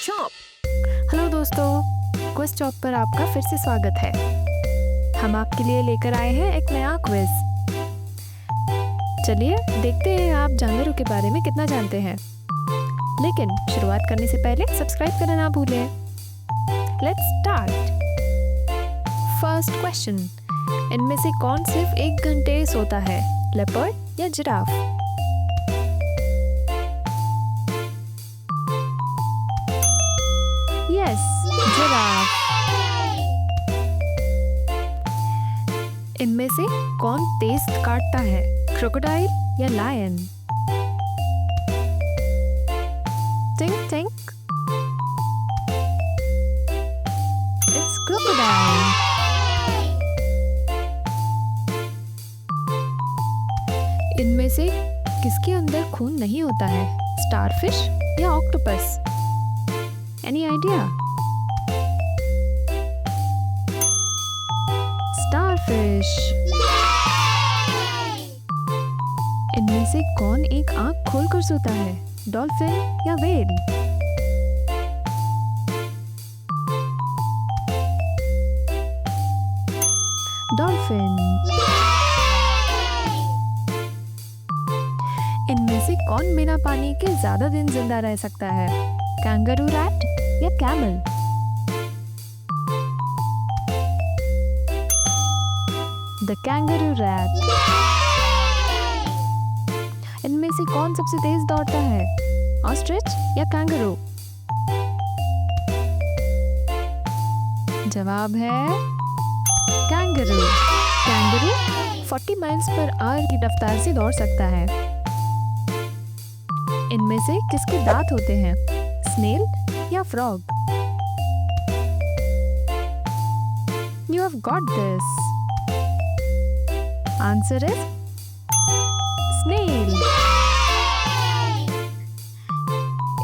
shop. Hello दोस्तों, quiz chop पर आपका फिर से स्वागत है। हम आपके लिए लेकर आए हैं एक नया क्विज। चलिए देखते हैं आप जानवरों के बारे में कितना जानते हैं। लेकिन शुरुआत करने से पहले सब्सक्राइब करना ना भूलें। Let's start. फर्स्ट क्वेश्चन, इनमें से कौन सिर्फ 1 घंटे सोता है, लेपर्ड या जिराफ? Yes, giraffe. इनमें से कौन तेज काटता है, क्रोकोडाइल या lion? Think think. It's crocodile. इनमें से किसके अंदर खून नहीं होता है, स्टारफिश या ऑक्टोपस? Any idea? Starfish. इनमें से कौन एक आंख खोलकर सोता है, डॉल्फिन या व्हेल? डॉल्फिन। इनमें से कौन बिना पानी के ज्यादा दिन जिंदा रह सकता है, कैंगरू रैट या कैमल? The kangaroo rat. इनमें से कौन सबसे तेज दौड़ता है, ऑस्ट्रिच या कैंगरू? जवाब है kangaroo. Kangaroo 40 miles per hour की रफ्तार से दौड़ सकता है। इनमें से किसके दांत होते हैं, स्नेल या frog? You have got this. Answer is snail.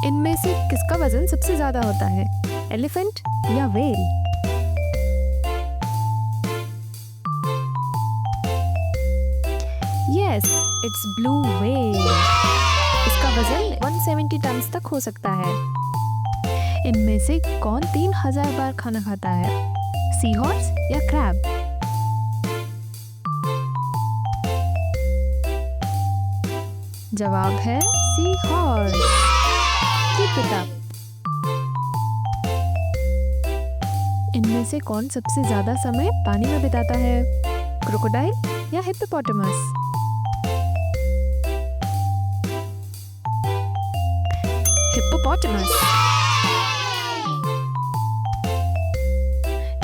इनमें से किसका वजन सबसे ज्यादा होता है, एलिफेंट या whale? Yes, it's blue whale. इसका वजन 170 टन तक हो सकता है। इनमें से कौन 3000 बार खाना खाता है, सी हॉर्स या क्रैब? जवाब है sea horse. Keep it up. इनमें से कौन सबसे ज्यादा समय पानी में बिताता है, क्रोकोडाइल या हिप्पोपोटामस? हिप्पोपोटामस।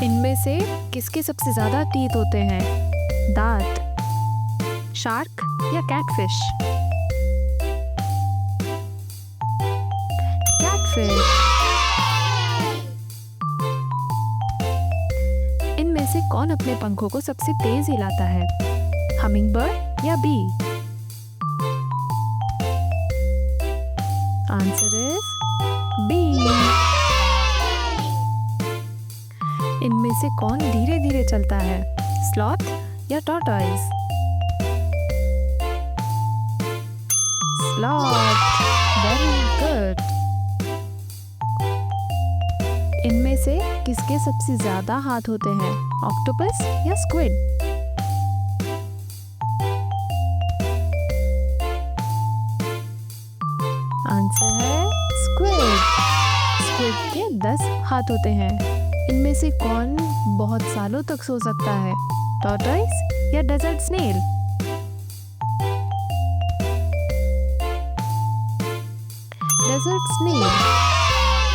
इनमें से किसके सबसे ज्यादा टीथ होते हैं, दांत, शार्क या कैटफिश? कैटफिश। इनमें से कौन अपने पंखों को सबसे तेज हिलाता है, हमिंगबर्ड या बी? Answer is B. इनमें से कौन धीरे धीरे चलता है, स्लॉथ या टॉर्टॉइस? स्लॉथ। Very good. इनमें से किसके सबसे ज्यादा हाथ होते हैं, ऑक्टोपस या स्क्विड? आंसर है स्क्विड। स्क्विड के 10 हाथ होते हैं। इनमें से कौन बहुत सालों तक सो सकता है, टॉर्टॉइस या डेजर्ट स्नेल? Desert snail.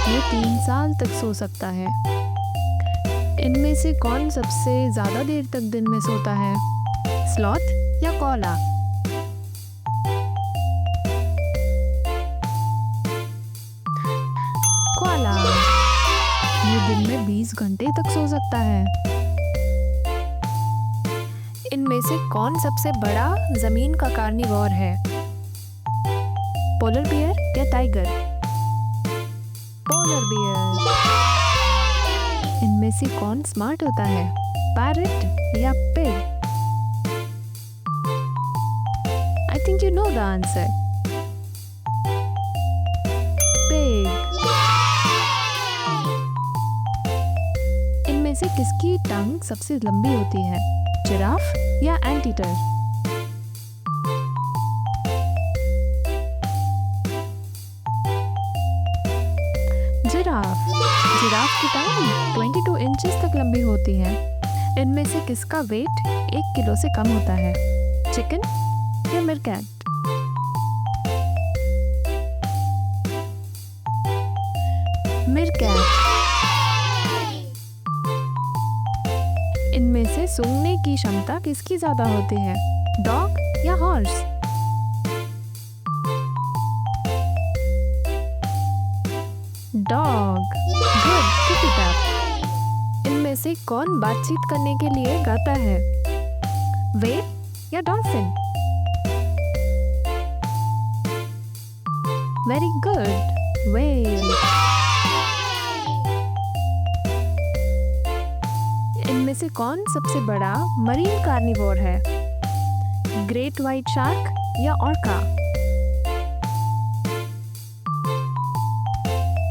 ये 3 साल तक सो सकता है। इनमें से कौन सबसे ज्यादा देर तक दिन में सोता है, स्लॉथ या कोला? कोला। ये दिन में 20 घंटे तक सो सकता है। इनमें से कौन सबसे बड़ा जमीन का कार्निवोर है, पोलर बियर या टाइगर? Polar bear. इनमें से कौन स्मार्ट होता है, पैरट या pig? I think you know the answer. Pig. किसकी टंग सबसे लंबी होती है, जिराफ या एंटीटर? जिराफ। जिराफ की टंग 22 इंचेस तक लंबी होती है। इनमें से किसका वेट 1 किलो से कम होता है, चिकन या मीरकैट? मीरकैट। इनमें से सूंघने की क्षमता किसकी ज्यादा होती है, डॉग या horse? Dog. Good, keep it up. इनमें से कौन बातचीत करने के लिए गाता है, व्हेल या डॉल्फिन? Very good, whale. इनमें से कौन सबसे बड़ा मरीन कार्निवोर है, ग्रेट व्हाइट शार्क या orca?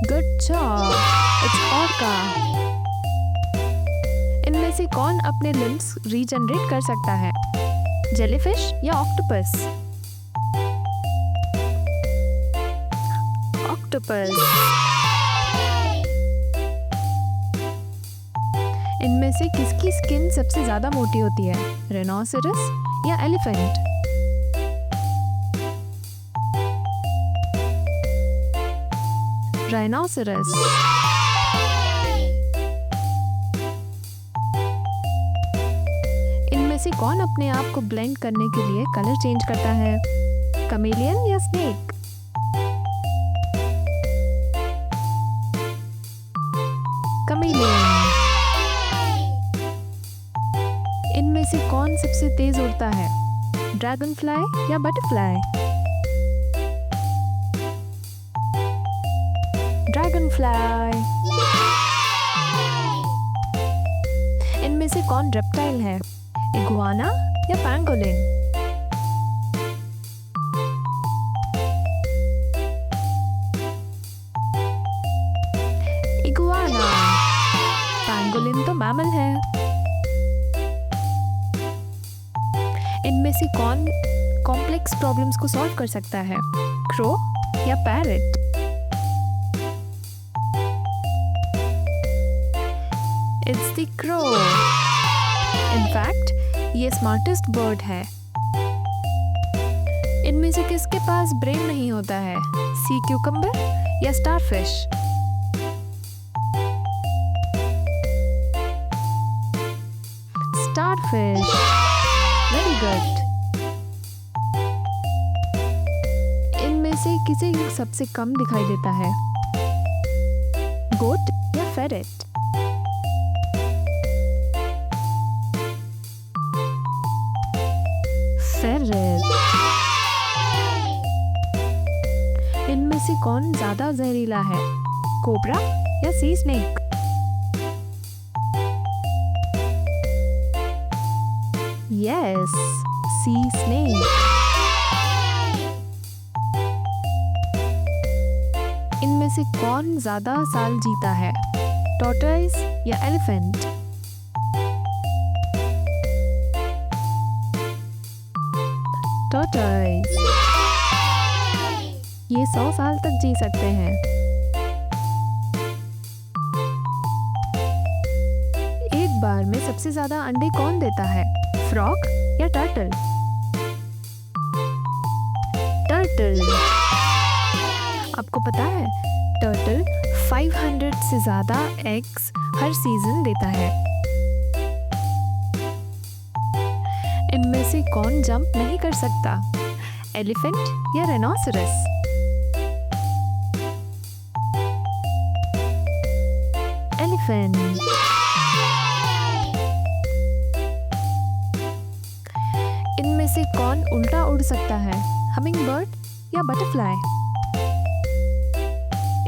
Good job, it's orca. इनमें से कौन अपने लिम्स रीजनरेट कर सकता है, जेलीफिश या ऑक्टोपस? ऑक्टोपस। इनमें से किसकी स्किन सबसे ज्यादा मोटी होती है, राइनोसेरस या एलिफेंट? राइनोसेरस। इनमें से कौन अपने आप को ब्लेंड करने के लिए कलर चेंज करता है, कमेलियन या स्नेक? कमेलियन। इनमें से कौन सबसे तेज उड़ता है, ड्रैगन फ्लाई या बटरफ्लाई? Dragon fly. इनमें से कौन रेप्टाइल है, इगुआना या पैंगोलिन? इगुआना। पैंगोलिन तो मैमल है। इनमें से कौन कॉम्प्लेक्स प्रॉब्लम्स को सॉल्व कर सकता है, क्रो या parrot? It's the crow. In fact, ये स्मार्टेस्ट बर्ड है। इनमें से किसके पास ब्रेन नहीं होता है, सी क्यूकम्बर या स्टारफिश? स्टारफिश। Very good. इनमें से किसे सबसे कम दिखाई देता है, गोट या फेरेट? फेरेट। इनमें से कौन ज्यादा जहरीला है, कोबरा या सी स्नेक? यस, सी स्नेक। इनमें से कौन ज्यादा साल जीता है, टॉर्टोइज या एलिफेंट? टॉर्टोइज। ये 100 साल तक जी सकते हैं। एक बार में सबसे ज्यादा अंडे कौन देता है, फ्रॉग या टर्टल? टर्टल। आपको पता है टर्टल 500 से ज्यादा एग्स हर सीजन देता है। इनमें से कौन जंप नहीं कर सकता, एलिफेंट या राइनोसेरस? एलिफेंट। इनमें से कौन उल्टा उड़ सकता है, हमिंगबर्ड या बटरफ्लाई?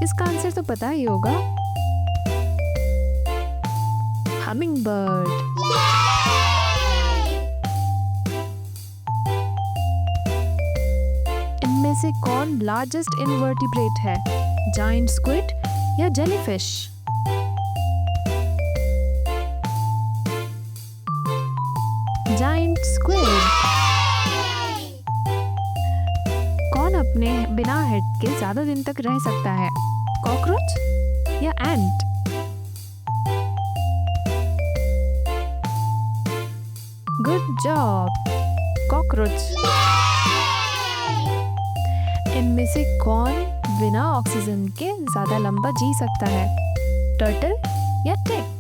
इसका आंसर तो पता ही होगा, हमिंगबर्ड। इनमें से कौन लार्जेस्ट इनवर्टिब्रेट है, जायंट स्क्विड या जेलीफिश? Giant squid. कौन अपने बिना हेड के ज्यादा दिन तक रह सकता है? कॉकरोच या एंट? Good job, cockroach. इनमें से कौन बिना ऑक्सीजन के ज्यादा लंबा जी सकता है? टर्टल या टिक?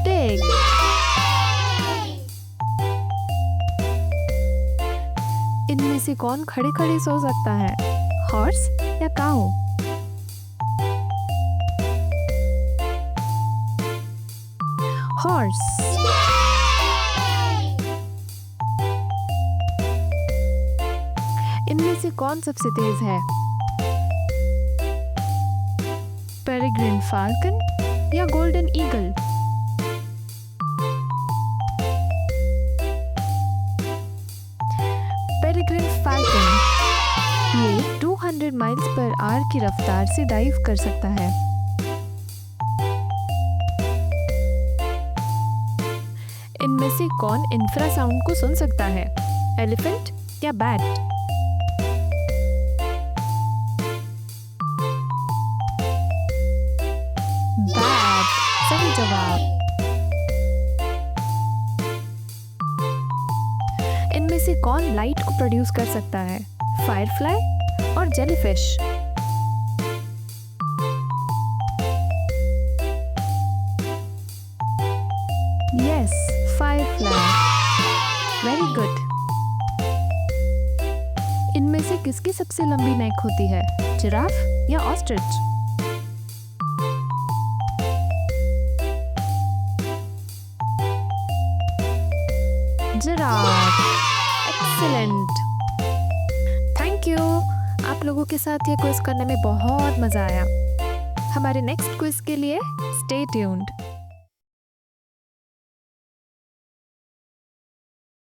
टिक। इनमें से कौन खड़े खड़े सो सकता है? हॉर्स या काऊ? हॉर्स। इनमें से कौन सबसे तेज है? पेरिग्रिन फाल्कन या गोल्डन ईगल? पेरिग्रिन फाल्कन। ये 200 माइल्स पर आवर की रफ्तार से डाइव कर सकता है। इनमें से कौन इंफ्रासाउंड को सुन सकता है? एलिफेंट या बैट? बैट सही जवाब। इनमें से कौन लाइट को प्रोड्यूस कर सकता है? फायरफ्लाई और jellyfish? Yes, Firefly. Very good. इनमें से किसकी सबसे लंबी नेक होती है? जिराफ या ostrich? Giraffe. Excellent. Thank you. आप लोगों के साथ ये क्विज करने में बहुत मजा आया। हमारे नेक्स्ट क्विज के लिए स्टे ट्यून्ड।